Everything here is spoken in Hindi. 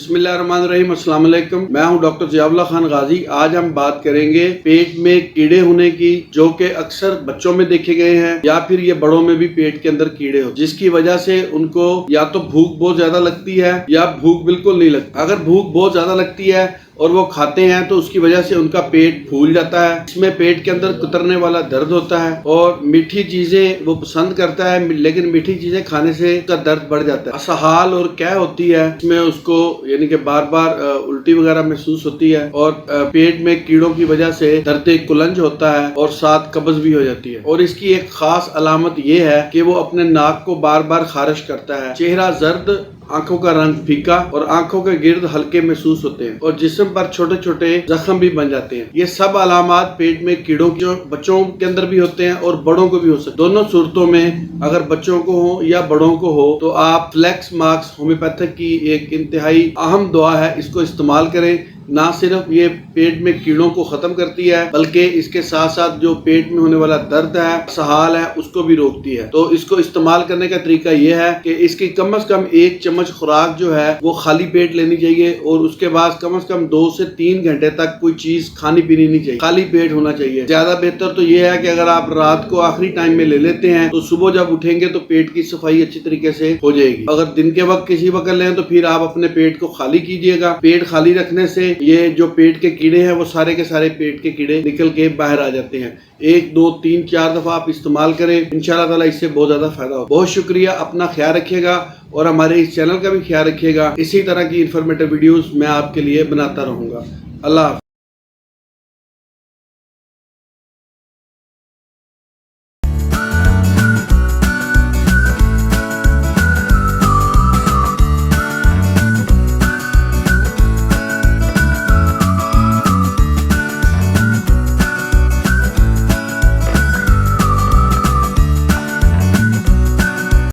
बिस्मिल्लाहिर्रहमानिर्रहीम, अस्सलाम वालेकुम। मैं हूं डॉक्टर ज़ियाउल्लाह खान गाजी। आज हम बात करेंगे पेट में कीड़े होने की, जो कि अक्सर बच्चों में देखे गए हैं या फिर ये बड़ों में भी पेट के अंदर कीड़े हो, जिसकी वजह से उनको या तो भूख बहुत ज्यादा लगती है या भूख बिल्कुल नहीं लगती। अगर भूख बहुत ज्यादा लगती है और वो खाते हैं तो उसकी वजह से उनका पेट फूल जाता है। इसमें पेट के अंदर कुतरने वाला दर्द होता है और मीठी चीजें वो पसंद करता है, लेकिन मीठी चीजें खाने से उसका दर्द बढ़ जाता है। असहाल और क्या होती है, इसमें उसको यानी कि बार बार उल्टी वगैरह महसूस होती है और पेट में कीड़ों की वजह से दर्द कुलंज होता है और साथ कब्ज भी हो जाती है। और इसकी एक खास अलामत ये है कि वो अपने नाक को बार बार खारिश करता है, चेहरा जर्द, आंखों का रंग फीका और आंखों के गिर्द हल्के महसूस होते हैं और जिस्म पर छोटे छोटे जख्म भी बन जाते हैं। ये सब अलामात पेट में कीड़ों की बच्चों के अंदर भी होते हैं और बड़ों को भी हो सकते हैं। दोनों सूरतों में अगर बच्चों को हो या बड़ों को हो तो आप फ्लेक्स मार्क्स होम्योपैथिक की एक इंतहाई अहम दवा है, इसको इस्तेमाल करें। ना सिर्फ ये पेट में कीड़ों को खत्म करती है बल्कि इसके साथ साथ जो पेट में होने वाला दर्द है, सहाल है, उसको भी रोकती है। तो इसको इस्तेमाल करने का तरीका ये है कि इसकी कम से कम 1 चम्मच खुराक जो है वो खाली पेट लेनी चाहिए और उसके बाद कम से कम 2 से 3 घंटे तक कोई चीज खानी पीनी नहीं चाहिए, खाली पेट होना चाहिए। ज्यादा बेहतर तो ये है कि अगर आप रात को आखिरी टाइम में ले लेते हैं तो सुबह जब उठेंगे तो पेट की सफाई अच्छी तरीके से हो जाएगी। अगर दिन के वक्त किसी वक्त लें तो फिर आप अपने पेट को खाली कीजिएगा। पेट खाली रखने से ये जो पेट के कीड़े हैं वो सारे के सारे पेट के कीड़े निकल के बाहर आ जाते हैं। 1, 2, 3, 4 दफा आप इस्तेमाल करें, इंशाल्लाह ताला इससे बहुत ज्यादा फायदा हो। बहुत शुक्रिया, अपना ख्याल रखिएगा और हमारे इस चैनल का भी ख्याल रखिएगा। इसी तरह की इंफॉर्मेटिव वीडियोस मैं आपके लिए बनाता रहूंगा। अल्लाह।